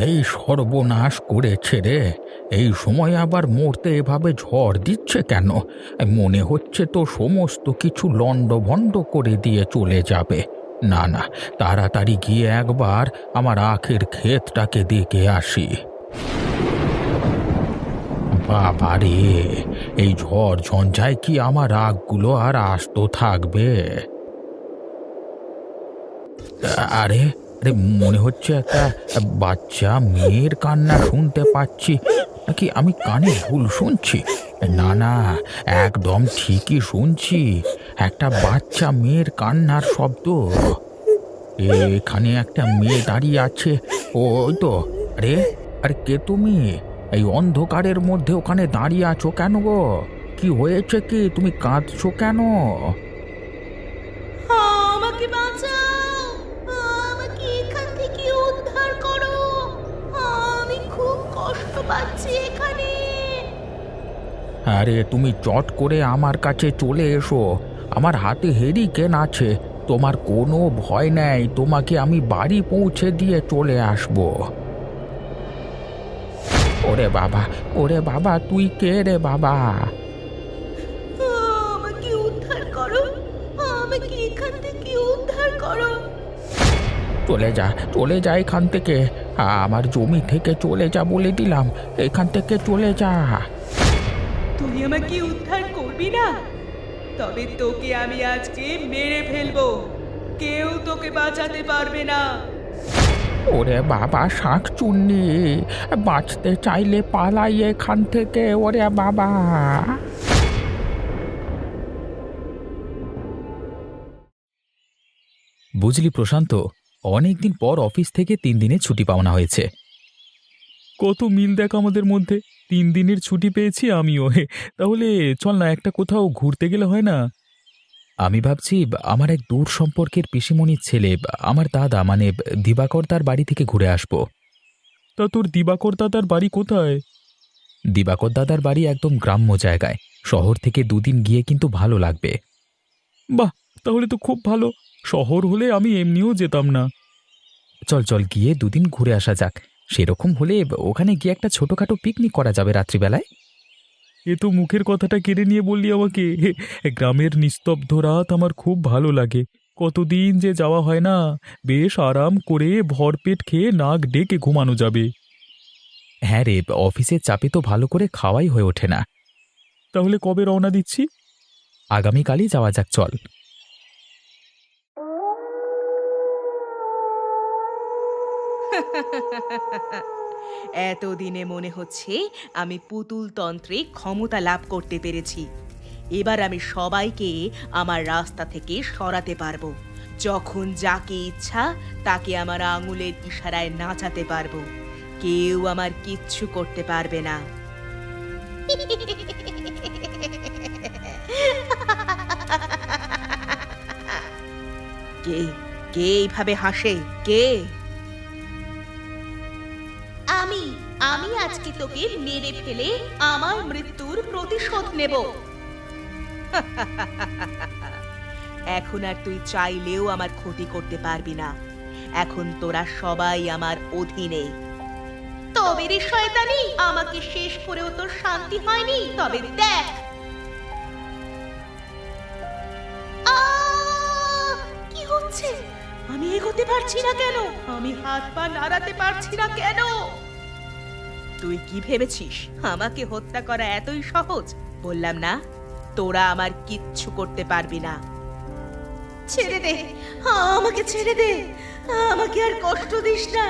এই সর্বনাশ করেছে রে। এই সময় আবার মরতে এভাবে ঝড় দিচ্ছে কেন? মনে হচ্ছে তো সমস্ত কিছু লণ্ডভণ্ড করে দিয়ে চলে যাবে। না না, তাড়াতাড়ি গিয়ে একবার আমার আখের ক্ষেতটাকে দেখে আসি। বাবা রে, এই ঝড় ঝঞ্ঝায় কি আমার আখগুলো আর আস্ত থাকবে? আরে আরে, মনে হচ্ছে একটা বাচ্চা মেয়ের কান্না শুনতে পাচ্ছি। নাকি আমি কানে ভুল শুনছি? না না, একদম ঠিকই শুনছি। একটা বাচ্চা মেয়ের কান্নার শব্দ। এখানে একটা মেয়ে দাঁড়িয়ে আছে। ওই তো। আরে আরে, কে তুমি? এই অন্ধকারের মধ্যে ওখানে দাঁড়িয়ে আছো কেন গো? কি হয়েছে, কি তুমি কাঁদছো কেন? আমাকে বাঁচাও, আমাকে এখান থেকে উদ্ধার করো। আমি খুব কষ্ট পাচ্ছি এখানে। আরে তুমি চট করে আমার কাছে চলে এসো। আমার হাতে হেরিকেন আছে। তোমার কোনো ভয় নেই, তোমাকে আমি বাড়ি পৌঁছে দিয়ে চলে আসবো। ওরে বাবা, ওরে বাবা, তুই কে রে বাবা? আমাকে উদ্ধার করো, আমাকে এখান থেকে উদ্ধার করো। চলে যা, চলে যা এখান থেকে। আমার জমি থেকে চলে যা বলে দিলাম। এখান থেকে চলে যা। তুই আমাকে উদ্ধার করবি না? তবে তোকে আমি আজকে মেরে ফেলবো। কেউ তোকে বাঁচাতে পারবে না। ওরে বাবা শাঁকচুন্নি, বাঁচতে চাইলে পালাই এখান থেকে। ওরে বাবা। বুঝলি প্রশান্ত, অনেকদিন পর অফিস থেকে 3 দিনের ছুটি পাওনা হয়েছে। কত মিল দেখ আমাদের মধ্যে। 3 দিনের ছুটি পেয়েছি আমিও। তাহলে চল না, একটা কোথাও ঘুরতে গেলে হয় না? আমি ভাবছি আমার এক দূর সম্পর্কের পিসিমণির ছেলে, আমার দাদা মানে দিবাকর, তার বাড়ি থেকে ঘুরে আসবো। তা তোর দিবাকর দাদার বাড়ি কোথায়? দিবাকর দাদার বাড়ি একদম গ্রাম্য জায়গায়। শহর থেকে 2 দিন গিয়ে কিন্তু ভালো লাগবে। বাহ, তাহলে তো খুব ভালো। শহর হলে আমি এমনিও যেতাম না। চল চল, গিয়ে 2 দিন ঘুরে আসা যাক। সেরকম হলে ওখানে গিয়ে একটা ছোটখাটো পিকনিক করা যাবে রাত্রিবেলায়। এ তো মুখের কথাটা কেড়ে নিয়ে বললি আমাকে। গ্রামের নিস্তব্ধ রাত আমার খুব ভালো লাগে। কতদিন যে যাওয়া হয় না। বেশ আরাম করে ভরপেট খেয়ে নাক ডেকে ঘুমানো যাবে। হ্যাঁ রে, অফিসের চাপে তো ভালো করে খাওয়াই হয়ে ওঠে না। তাহলে কবে রওনা দিচ্ছি? আগামীকালই যাওয়া যাক, চল। এতদিনে মনে হচ্ছে আমি পুতুল তন্ত্রে ক্ষমতা লাভ করতে পেরেছি। এবার আমি সবাইকে আমার রাস্তা থেকে সরাতে পারবো। যখন যাকে ইচ্ছা তাকে আমার আঙুলের ইশারায় নাচাতে পারবো। কেউ আমার কিচ্ছু করতে পারবে না। কে কে এইভাবে হাসে? কে? আমি আমি আজকে তোকে মেরে ফেলে আমার মৃত্যুর প্রতিশোধ নেব। এখন আর তুই চাইলেও আমার ক্ষতি করতে পারবি না। এখন তোরা সবাই আমার অধীনে। তবে রে শয়তানি, আমাকে শেষ করেও তোর শান্তি হয়নি? তবে দেখ। কি হচ্ছে? আমি এগোতে পারছি না কেন? আমি হাত পা নাড়াতে পারছি না কেন? তুই কি ভেবেছিস আমাকে হত্যা করা এতই সহজ? বললাম না, তোরা আমার কিচ্ছু করতে পারবি না। ছেড়ে দে, আমাকে ছেড়ে দে। আমাকে আর কষ্ট দিস না।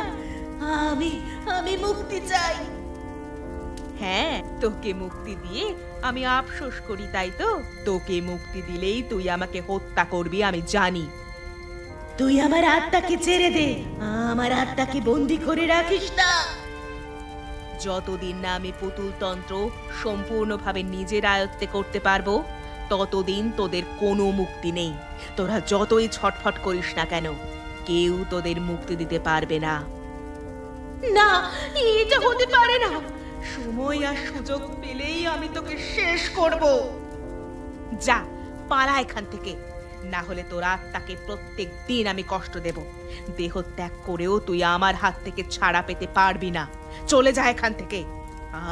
আমি আমি মুক্তি চাই। হ্যাঁ, তোকে মুক্তি দিয়ে আমি আফসোস করি, তাই তো? তোকে মুক্তি দিলেই তুই আমাকে হত্যা করবি, আমি জানি। তুই আমার আত্মাকে ছেড়ে দে। আমার আত্মাকে বন্দি করে রাখিস না। যতদিন না আমি পুতুল তন্ত্র সম্পূর্ণভাবে নিজের আয়ত্তে করতে পারবো, ততদিন তোদের কোনো মুক্তি নেই। তোরা যতই ছটফট করিস না কেন, কেউ তোদের মুক্তি দিতে পারবে না। না, এটা হতে পারে না। সময় আর সুযোগ পেলেই আমি তোকে শেষ করব। যা, পালা এখান থেকে। না হলে তোর আত্মাকে প্রত্যেক দিন আমি কষ্ট দেব। দেহ ত্যাগ করেও তুই আমার হাত থেকে ছাড়া পেতে পারবি না। চলে যা এখান থেকে,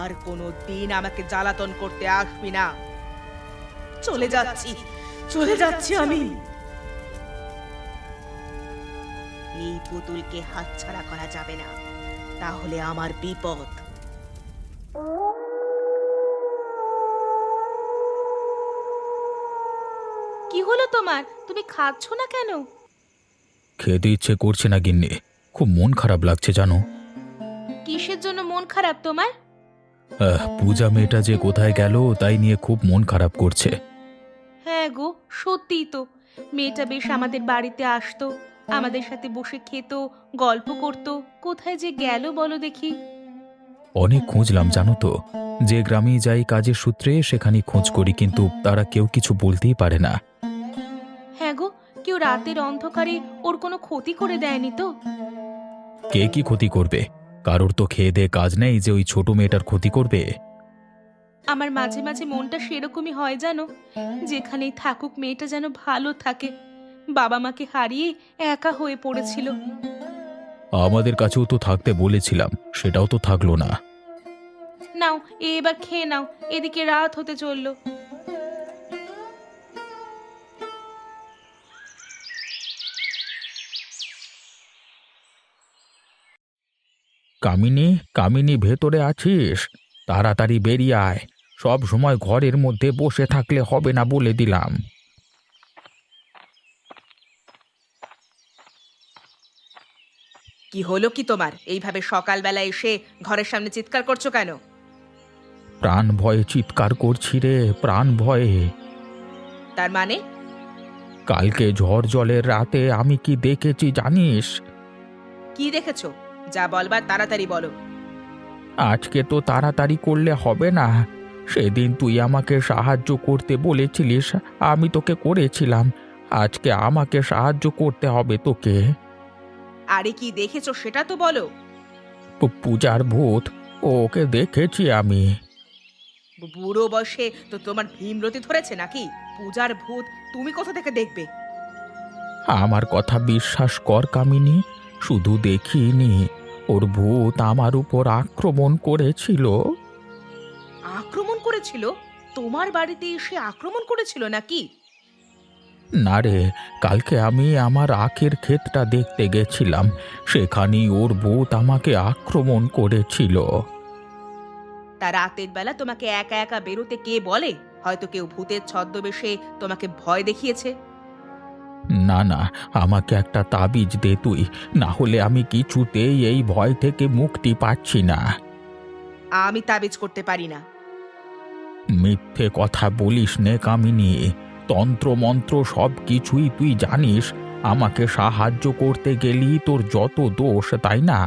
আর কোনো দিন আমাকে জ্বালাতন করতে আসবি না। চলে যাচ্ছি, চলে যাচ্ছি আমি। এই পুতুলকে হাতছাড়া করা যাবে না, তাহলে আমার বিপদ। কি হলো তোমার? তুমি খাচ্ছ না কেন? খেতে ইচ্ছে করছে না গিন্নি, খুব মন খারাপ লাগছে জানো। কিসের জন্য মন খারাপ তোমার? পূজা মেয়েটা যে কোথায় গেল তাই নিয়ে খুব মন খারাপ করছে। হ্যাঁ গো, সত্যিই তো। মেয়েটা বেশ আমাদের বাড়িতে আসতো, আমাদের সাথে বসে খেত, গল্প করত। কোথায় যে গেল বলো দেখি। অনেক খুঁজলাম জানো তো, যে গ্রামেই যাই কাজের সূত্রে সেখানেই খোঁজ করি, কিন্তু তারা কেউ কিছু বলতেই পারে না। হ্যাঁ গো, কেউ রাতের অন্ধকারে ওর কোনো ক্ষতি করে দেয়নি তো? কে কি ক্ষতি করবে? কারোর তো খেয়ে দেয়ে কাজ নেই যে ওই ছোট মেয়েটার ক্ষতি করবে। আমার মাঝে মাঝে মনটা সেরকমই হয় জানো, যেখানেই থাকুক মেয়েটা যেন ভালো থাকে। বাবা মাকে হারিয়ে একা হয়ে পড়েছিল। আমাদের কাছেও তো থাকতে বলেছিলাম, সেটাও তো থাকলো না। নাও এবার খেয়ে নাও, এদিকে রাত হতে চললো। কামিনী, কামিনী, ভেতরে আছিস? তাড়াতাড়ি বেরিয়ে আয়। সব সময় ঘরের মধ্যে বসে থাকলে হবে না বলে দিলাম। কি হলো কি তোমার? এইভাবে সকালবেলা এসে ঘরের সামনে চিৎকার করছো কেন? প্রাণ ভয়ে চিৎকার করছি রে, প্রাণ ভয়ে। তার মানে? কালকে ঝড় জলের রাতে আমি কি দেখেছি জানিস? কি দেখেছো? যা বলবার তাড়াতাড়ি বলো। আজকে তো তাড়াতাড়ি করলে হবে না। সেদিন তুই আমাকে সাহায্য করতে বলেছিলিস, আমি তোকে করেছিলাম। আজকে আমাকে সাহায্য করতে হবে তোকে। আরে কি দেখেছো সেটা তো বলো। পূজার ভূত, ওকে দেখেছি আমি। বুড়ো বয়সে তো তোমার ভীমরতি ধরেছে নাকি? পূজার ভূত তুমি কোথা থেকে দেখবে? আমার কথা বিশ্বাস কর কামিনী, শুধু দেখিনি, ওর ভূত আমার উপর আক্রমণ করেছিল। আক্রমণ করেছিল? তোমার বাড়িতে এসে আক্রমণ করেছিল নাকি? না রে, কালকে আমি আমার আখের ক্ষেতটা দেখতে গেছিলাম, সেখানেই ওর ভূত আমাকে আক্রমণ করেছিল। তা রাতের বেলা তোমাকে একা একা বেরোতে কে বলে? হয়তো কেউ ভূতের ছদ্মবেশে তোমাকে ভয় দেখিয়েছে। না না, আমাকে একটা তাবিজ দে তুই, না হলে আমি কিছুতেই এই ভয় থেকে মুক্তি পাচ্ছি না। আমি তাবিজ করতে পারি না। মিথ্যে কথা বলিস নে কামিনী, তন্ত্র মন্ত্র সব কিছুই তুই জানিস। আমাকে সাহায্য করতে গেলি তোর যত দোষ, তাই না?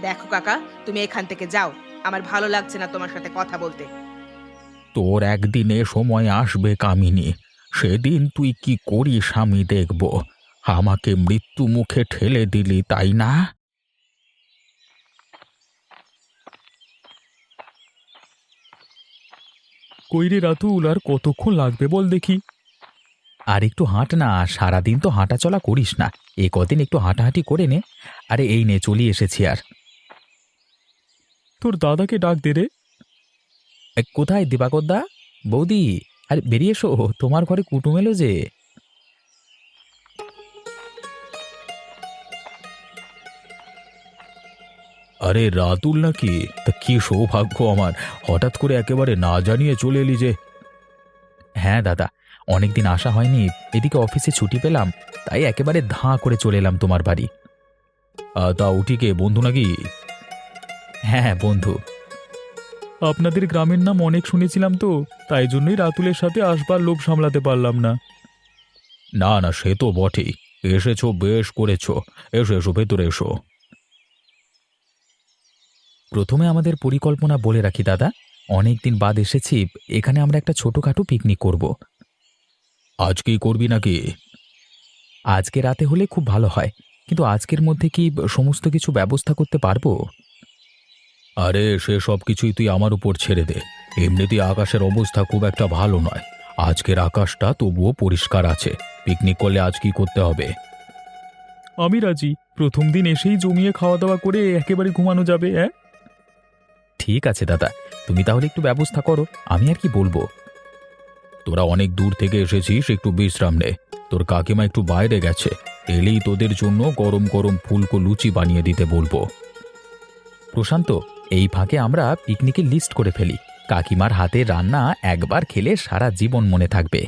দেখো কাকা, তুমি এখান থেকে যাও। আমার ভালো লাগছে না তোমার সাথে কথা বলতে। তোর একদিনে সময় আসবে কামিনী, সেদিন তুই কি করিস আমি দেখব। আমাকে মৃত্যু মুখে ঠেলে দিলি, তাই না? কইরে রাতুল, আর কতক্ষণ লাগবে বল দেখি? আর একটু হাঁট না, সারাদিন তো হাঁটা চলা করিস না, এ কদিন একটু হাঁটাহাঁটি করে নে। আরে এই নে, চলে এসেছি। আর তোর দাদাকে ডাক দে রে। কোথায় দিবাকর দা? বৌদি, আরে বেরিয়ে এসো, তোমার ঘরে কুটুম এলো যে। আরে রাতুল নাকি? তা কি সৌভাগ্য আমার, হঠাৎ করে একেবারে না জানিয়ে চলে এলি যে। হ্যাঁ দাদা, অনেকদিন আসা হয়নি, এদিকে অফিসে ছুটি পেলাম, তাই একেবারে ধাঁ করে চলে এলাম তোমার বাড়ি। তা উঠিকে বন্ধু নাকি? হ্যাঁ বন্ধু। আপনাদের গ্রামের নাম অনেক শুনেছিলাম তো, তাই জন্যই রাতুলের সাথে আসবার লোভ সামলাতে পারলাম না। না না, সে তো বটেই, এসেছো বেশ করেছো। এসো এসো, ভেতরে এসো। প্রথমে আমাদের পরিকল্পনা বলে রাখি দাদা, অনেকদিন বাদ এসেছি, এখানে আমরা একটা ছোটখাটো পিকনিক করব। আজকেই করবি নাকি? আজকে রাতে হলে খুব ভালো হয়, কিন্তু আজকের মধ্যে কি সমস্ত কিছু ব্যবস্থা করতে পারবো? আরে সে সব কিছুই তুই আমার উপর ছেড়ে দে। এমনিতেই আকাশের অবস্থা খুব একটা ভালো নয়, আজকের আকাশটা তবুও পরিষ্কার আছে। পিকনিক করলে আজ কি করতে হবে? আমি রাজি। প্রথম দিন এসেই জমিয়ে খাওয়া দাওয়া করে একেবারে ঘুমানো যাবে। হ্যাঁ, ঠিক আছে দাদা, তুমি তাহলে একটু ব্যবস্থা করো, আমি আর কি বলবো। তোরা অনেক দূর থেকে এসেছিস, একটু বিশ্রাম নে। তোর কাকিমা একটু বাইরে গেছে, এলেই তোদের জন্য গরম গরম ফুলকো লুচি বানিয়ে দিতে বলবো। প্রশান্ত, এই ফাঁকে আমরা পিকনিকের লিস্ট করে ফেলি। কাকিমার হাতে রান্না একবার খেলে সারা জীবন মনে থাকবে।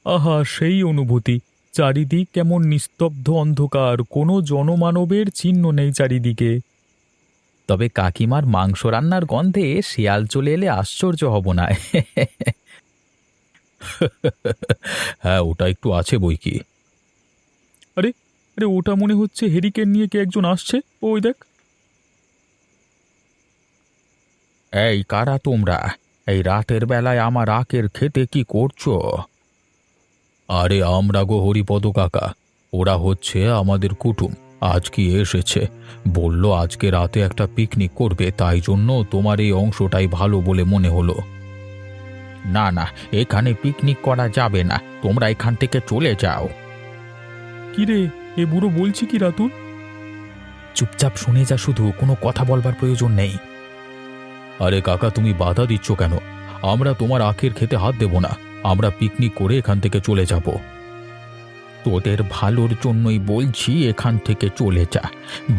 আহা, সেই অনুভূতি! চারিদিক কেমন নিস্তব্ধ অন্ধকার, কোনো জনমানবের চিহ্ন নেই চারিদিকে। তবে কাকিমার মাংস রান্নার গন্ধে শিয়াল চলে এলে আশ্চর্য হব না। হ্যাঁ, ওটা একটু আছে বই কি। আরে আরে, ওটা মনে হচ্ছে হেরিকেন নিয়ে কে একজন আসছে। ওই দেখ। এই কারা তোমরা? এই রাতের বেলায় আমার আখের খেতে কি করছো? আরে আমরা গো হরিপদ কাকা, ওরা হচ্ছে আমাদের কুটুম। আজ কি এসেছে, বলল আজকে রাতে একটা পিকনিক করবে, তাই জন্য তোমার এই অংশটাই ভালো বলে মনে হলো। না না, এখানে পিকনিক করা যাবে না, তোমরা এখান থেকে চলে যাও। কিরে, এ বুড়ো বলছি কি রাতুল? চুপচাপ শুনে যা, শুধু কোনো কথা বলবার প্রয়োজন নেই। আরে কাকা, তুমি বাধা দিচ্ছ কেন? আমরা তোমার আখের খেতে হাত দেব না, আমরা পিকনিক করে এখান থেকে চলে যাব। তোদের ভালোর জন্যই বলছি, এখান থেকে চলে যা,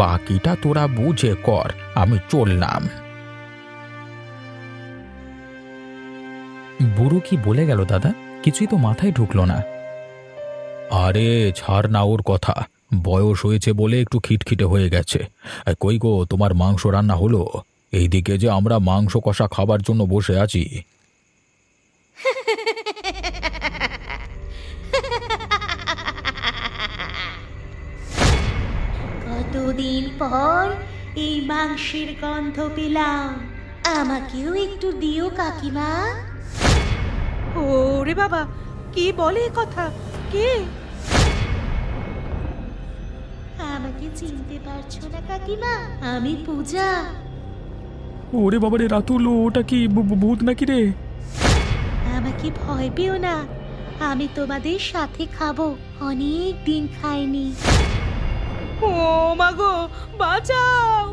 বাকিটা তোরা বুঝে কর। আমি চললাম। বুড়ো কি বলে গেল দাদা? কিছুই তো মাথায় ঢুকলো না। আরে ছাড় না ওর কথা, বয়স হয়েছে বলে একটু খিটখিটে হয়ে গেছে। কই গো, তোমার মাংস রান্না হলো? এইদিকে যে আমরা মাংস কষা খাবার জন্য বসে আছি। কতদিন পর এই মাংসের গন্ধ পেলাম, আমাকেও একটু দিও কাকিমা। ওরে বাবা, কি বলে এ কথা? কে? আমাকে চিনতে পারছো না কাকিমা? আমি পূজা। ওরে বাবারে রাতুল, ওটা কি ভূত নাকি রে? আমাকে ভয় পেও না, আমি তোমাদের সাথে খাবো, অনেক দিন খাইনি। ও মাগো, বাঁচাও!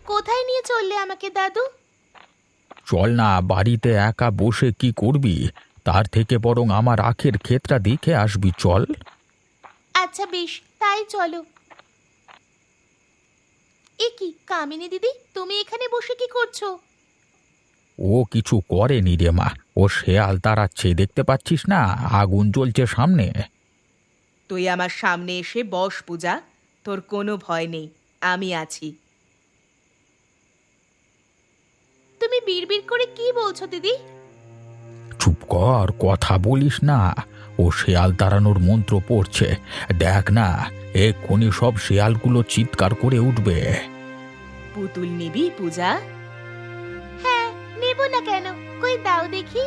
কোথায় নিয়ে চললে আমাকে দাদু? চল না, বাড়িতে একা বসে কি করবি, তার থেকে বরং আমার আখের ক্ষেতটা দেখে আসবি, চল। আচ্ছা বেশ, তাই চলো। এ কি কামিনী দিদি, তুমি এখানে বসে কি করছো? ও কিছু করেনি রে মা, ও শেয়াল তাড়াচ্ছে, দেখতে পাচ্ছিস না আগুন জ্বলছে সামনে। তুই আমার সামনে এসে বস পূজা, তোর কোনো ভয় নেই, আমি আছি। তুমি বিড়বিড় করে কি বলছো দিদি? চুপ কর, কথা বলিস না। ও শেয়াল তাড়ানোর মন্ত্র পড়ছে, দেখ না, এক্ষুনি সব শেয়ালগুলো চিৎকার করে উঠবে। পুতুল নিবি পূজা? হ্যাঁ, নেব না কেন, কই দাও দেখি।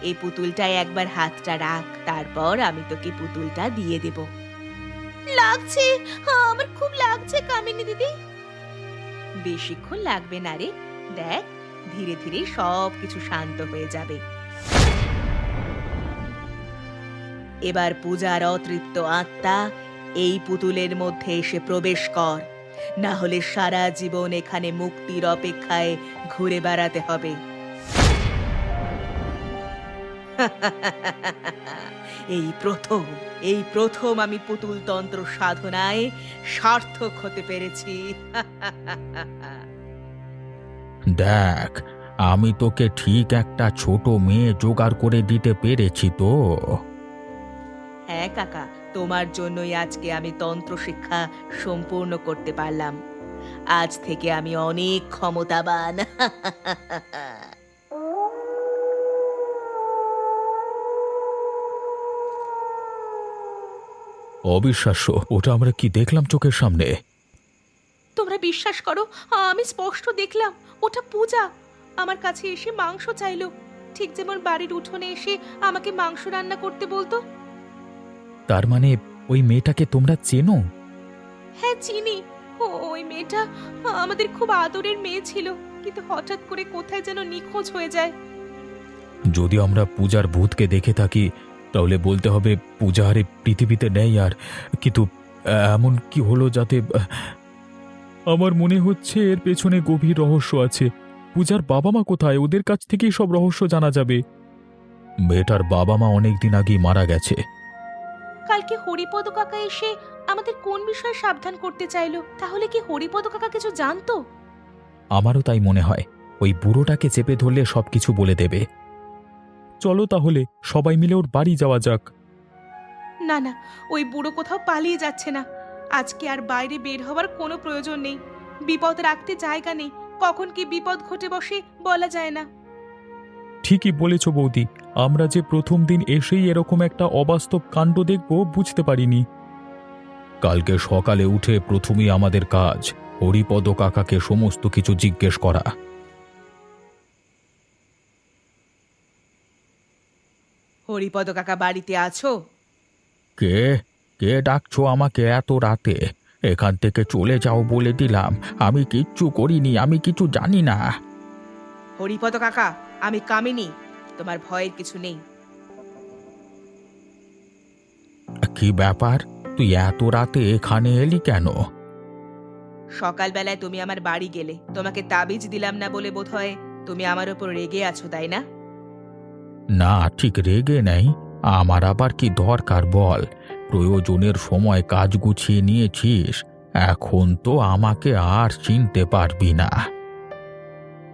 এই পুতুলটায় একবার হাতটা রাখ, তারপর আমি তোকে পুতুলটা দিয়ে দেব। লাগছে, আমার খুব লাগছে কামিনী দিদি। বেশিক্ষণ লাগবে না রে, দেখ ধীরে ধীরে সব কিছু শান্ত হয়ে যাবে। এবার পূজার অতৃপ্ত আত্মা এই পুতুলের মধ্যে এসে প্রবেশ কর, না হলে সারা জীবন এখানে মুক্তির অপেক্ষায় ঘুরে বেড়াতে হবে। এই প্রথম আমি পুতুল তন্ত্র সাধনায় সার্থক হতে পেরেছি। দেখ, আমি তোকে ঠিক একটা ছোট মেয়ে জোগাড় করে দিতে পেরেছি তো। হ্যাঁ কাকা, তোমার জন্যই আজকে আমি তন্ত্র শিক্ষা সম্পূর্ণ করতে পারলাম। আজ থেকে আমি অনেক ক্ষমতাবান। অবিশ্বাস্য, ওটা আমরা কি দেখলাম চোখের সামনে। তোমরা বিশ্বাস করো, আমি স্পষ্ট দেখলাম ওটা পূজা আমার কাছে এসে মাংস চাইলো, ঠিক যেমন বাড়ির উঠোনে এসে আমাকে মাংস রান্না করতে বলতো। তার মানে ওই মেয়েটাকে তোমরা চেনো? হ্যাঁ চিনি। ওই মেয়েটা আমাদের খুব আদরের মেয়ে ছিল, কিন্তু হঠাৎ করে কোথায় যেন নিখোঁজ হয়ে যায়। যদি আমরা পূজার ভূতকে দেখে থাকি তাহলে বলতে হবে পূজা আর এই পৃথিবীতে নেই। আর কিন্তু এমন কি হলো যাতে আমার মনে হচ্ছে এর পেছনে গভীর রহস্য আছে। পূজার বাবা মা কোথায়? ওদের কাছ থেকেই সব রহস্য জানা যাবে। মেয়েটার বাবা মা অনেকদিন আগেই মারা গেছে। কালকে হরিপদ কাকা এসে আমাদের কোন বিষয়ে সাবধান করতে চাইলো? তাহলে কি হরিপদ কাকা কিছু জানতো? আমারও তাই মনে হয়। ওই বুড়োটাকে চেপে ধরলে সবকিছু বলে দেবে। চলো তাহলে সবাই মিলে ওর বাড়ি যাওয়া যাক। না না, ওই বুড়ো কোথাও পালিয়ে যাচ্ছে না। আজকে আর বাইরে বের হওয়ার কোনো প্রয়োজন নেই। বিপদ রাখতে জায়গা নেই, কখন কি বিপদ ঘটে বসে বলা যায় না। ঠিকই বলেছ বৌদি, আমরা যে প্রথম দিন এসেই এরকম একটা অবাস্তব কাণ্ড দেখব বুঝতে পারিনি। কালকে সকালে উঠে প্রথমেই আমাদের কাজ হরিপদ কাকাকে সমস্ত কিছু জিজ্ঞেস করা। হরিপদ কাকা বাড়িতে আছো? কে কে ডাকছো আমাকে এত রাতে? এখান থেকে চলে যাও বলে দিলাম। আমি কিচ্ছু করিনি, আমি কিছু জানি না। হরিপদ কাকা, আমি কামিনী। তোমার ভয়ের কিছু নেই। কি ব্যাপার? তুই এত রাতে এখানে এলি কেন? সকালবেলায় তুমি আমার বাড়ি গেলে, তোমাকে তাবিজ দিলাম না বলে বোধহয় তুমি আমার ওপর রেগে আছো, তাই না? না, ঠিক রেগে নেই। আমার আবার কি দরকার বল? প্রয়োজনের সময় কাজ গুছিয়ে নিয়েছিস, এখন তো আমাকে আর চিনতে পারবি না।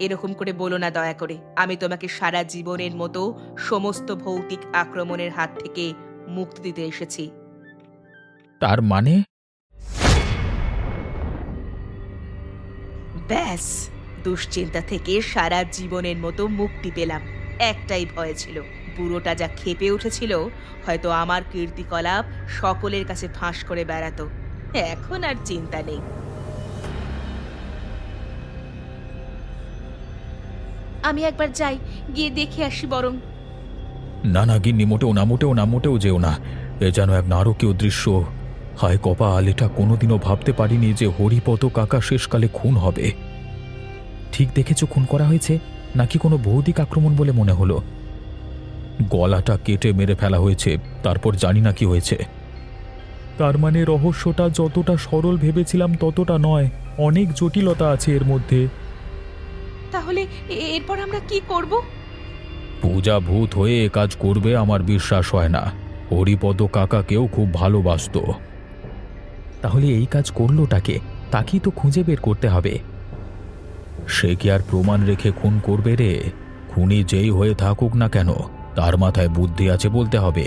এরকম করে বলো না দয়া করে। আমি তোমাকে সারা জীবনের মতো সমস্ত ভৌতিক আক্রমণের হাত থেকে মুক্তি দিতে এসেছি। তার মানে? ব্যাস, দুশ্চিন্তা থেকে সারা জীবনের মতো মুক্তি পেলাম। একটাই ভয় ছিল, বুড়োটা যা ক্ষেপে উঠেছিল, হয়তো আমার কীর্তিকলাপ সকলের কাছে ফাঁস করে বেড়াতো। এখন আর চিন্তা নেই। আমি একবার যাই, গিয়ে দেখে আসি বরং। না না গিন্নি, মোটেও না, মোটেও না, মোটেও যেও না। এ যেন এক নারকীয় দৃশ্য। হায় কপাল, এটা কোনোদিনও ভাবতে পারিনি যে হরিপদ কাকা শেষকালে খুন হবে। ঠিক দেখেছ খুন করা হয়েছে নাকি কোনো ভৌতিক আক্রমণ বলে মনে হলো? গলাটা কেটে মেরে ফেলা হয়েছে, তারপর জানি না কি হয়েছে। তার মানে রহস্যটা যতটা সরল ভেবেছিলাম ততটা নয়, অনেক জটিলতা আছে এর মধ্যে। তাহলে এরপর আমরা কি করব? পূজা ভূত হয়ে এ কাজ করবে আমার বিশ্বাস হয় না। হরিপদ কাকাকেও খুব ভালোবাসতো। তাহলে এই কাজ করলোটাকে? তাকেই তো খুঁজে বের করতে হবে। সে কি আর প্রমাণ রেখে খুন করবে রে? খুনি যেই হয়ে থাকুক না কেন, তার মাথায় বুদ্ধি আছে বলতে হবে।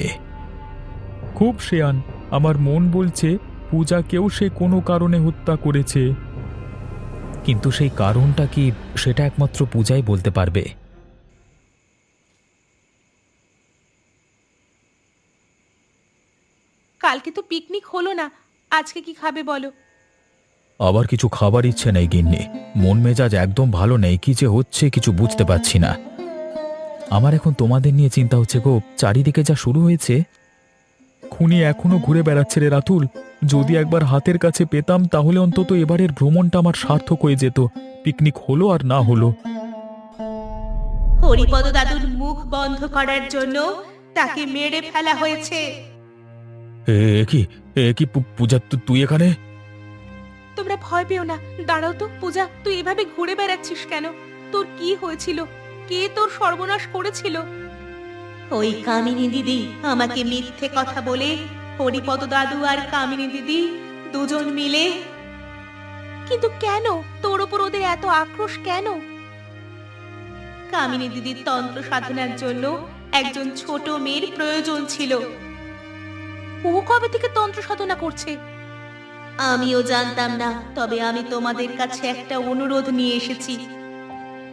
খুব শেয়ান, আমার মন বলছে পূজাকেও সে কোনো কারণে হত্যা করেছে। কিন্তু সেই কারণটা কি, সেটা একমাত্র পূজাই বলতে পারবে। কালকে তো পিকনিক হলো না, আজকে কি খাবে বলো? আবার কিছু খাবার ইচ্ছে নেই গিন্নি। মন মেজাজ একদম ভালো নেই, কি যে হচ্ছে কিছু বুঝতে পারছি না। আমার এখন তোমাদের নিয়ে চিন্তা হচ্ছে গো, চারিদিকে যা শুরু হয়েছে। খুনি এখনো ঘুরে বেড়াচ্ছে রে রাতুল। যদি একবার হাতের কাছে পেতাম তাহলে অন্তত এবারের ভ্রমণটা আমার সার্থক হয়ে যেত, পিকনিক হলো আর না হলো। হরিপদ দাদুর মুখ বন্ধ করার জন্য তাকে মেরে ফেলা হয়েছে। এ কি পূজা, তুই এখানে? তোমরা ভয় পেও না, দাঁড়াও তো। পূজা, তুই এভাবে ঘুরে বেড়াচ্ছিস কেন? তোর কি হয়েছিল? কে তোর সর্বনাশ করেছিল? ওই কামিনী দিদি আমাকে মিথ্যে কথা বলে হরিপদ দাদু আর কামিনী দিদি দুজন মিলে। কিন্তু কেন তোর ওপর ওদের এত আক্রোশ কেন? কামিনী দিদির তন্ত্র সাধনার জন্য একজন ছোট মেয়ের প্রয়োজন ছিল। ও কবে থেকে তন্ত্র সাধনা করছে? আমিও জানতাম না, তবে আমি তোমাদের কাছে একটা অনুরোধ নিয়ে এসেছি।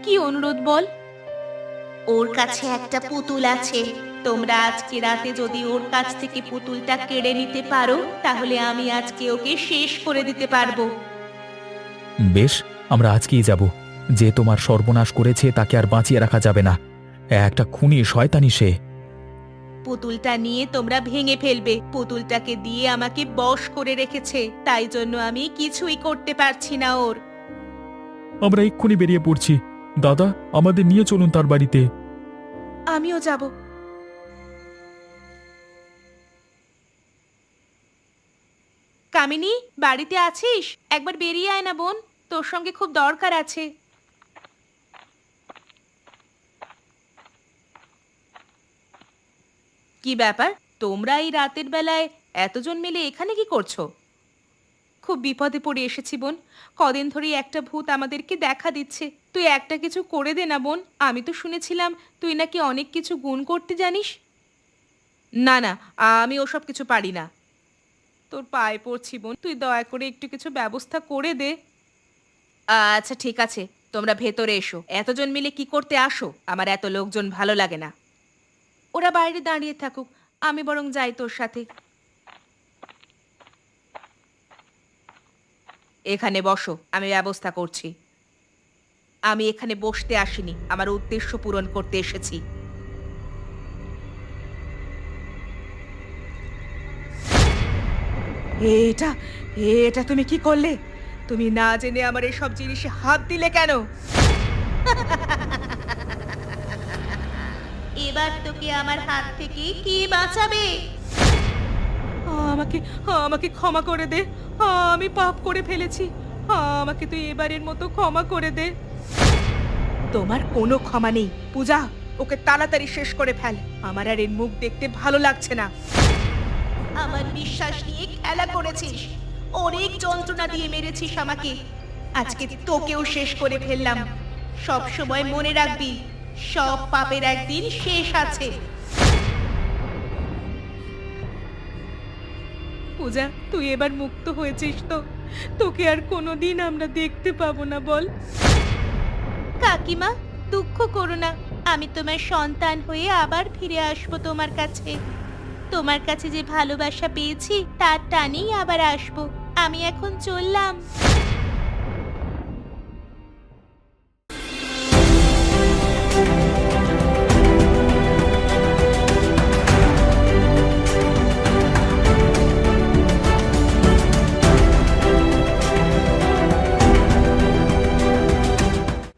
কি অনুরোধ বল? ওর কাছে একটা পুতুল আছে। তোমরা আজকে রাতে যদি ওর কাছ থেকে পুতুলটা কেড়ে নিতে পারো, তাহলে আমি আজকে ওকে শেষ করে দিতে পারবো। বেশ, আমরা আজকেই যাব। যে তোমার সর্বনাশ করেছে তাকে আর বাঁচিয়ে রাখা যাবে না। একটা খুনি শয়তানি সে। পুতুলটা নিয়ে তোমরা ভেঙে ফেলবে। পুতুলটাকে দিয়ে আমাকে বশ করে রেখেছে, তাই জন্য আমি কিছুই করতে পারছি না ওর। আমরা এক্ষুনি বেরিয়ে পড়ছি। দাদা, আমাদের নিয়ে চলুন তার বাড়িতে। আমিও যাব। কামিনী, বাড়িতে আছিস? একবার বেরিয়ে আয় না বোন, তোর সঙ্গে খুব দরকার আছে। কি ব্যাপার, তোমরা এই রাতের বেলায় এতজন মিলে এখানে কি করছো? খুব বিপদে পড়ে এসেছি বোন। কদিন ধরেই একটা ভূত আমাদেরকে দেখা দিচ্ছে। তুই একটা কিছু করে দে না বোন। আমি তো শুনেছিলাম তুই নাকি অনেক কিছু গুণ করতে জানিস। না না, আমি ওসব কিছু পারি না। তোর পায়ে পড়ছি বোন, তুই দয়া করে একটু কিছু ব্যবস্থা করে দে। আচ্ছা ঠিক আছে, তোমরা ভেতরে এসো। এতজন মিলে কি করতে আসো? আমার এত লোকজন ভালো লাগে না। ওরা বাইরে দাঁড়িয়ে থাকুক, আমি বরং যাই তোর সাথে। এখানে বসো, আমি ব্যবস্থা করছি। আমি এখানে বসতে আসিনি, আমার উদ্দেশ্য পূরণ করতে এসেছি। এটা এটা তুমি কি করলে? তুমি না জেনে আমার এসব জিনিসে হাত দিলে কেন? এবার তোকে আমার হাত থেকে কি বাঁচাবে? আমাকে আমাকে ক্ষমা করে দে। আমি পাপ করে ফেলেছি। আমাকে তুই এবারের মতো ক্ষমা করে দে। তোমার কোনো ক্ষমা নেই। পূজা, ওকে তাড়াতাড়ি শেষ করে ফেল। আমার আর এর মুখ দেখতে ভালো লাগছে না। আমার বিশ্বাস নিয়ে খেলা করেছিস, অনেক যন্ত্রণা দিয়ে মেরেছিস আমাকে। আজকে তোকেও শেষ করে ফেললাম। সব সময় মনে রাখবি, সব পাপের একদিন শেষ আছে। পূজা, তুই এবার মুক্ত হয়েছিস তো? তোকে আর কোনোদিন আমরা দেখতে পাবো না বল? কাকিমা, দুঃখ করো না। আমি তোমার সন্তান হয়ে আবার ফিরে আসবো তোমার কাছে। তোমার কাছে যে ভালোবাসা পেয়েছি তার টানেই আবার আসবো। আমি এখন চললাম।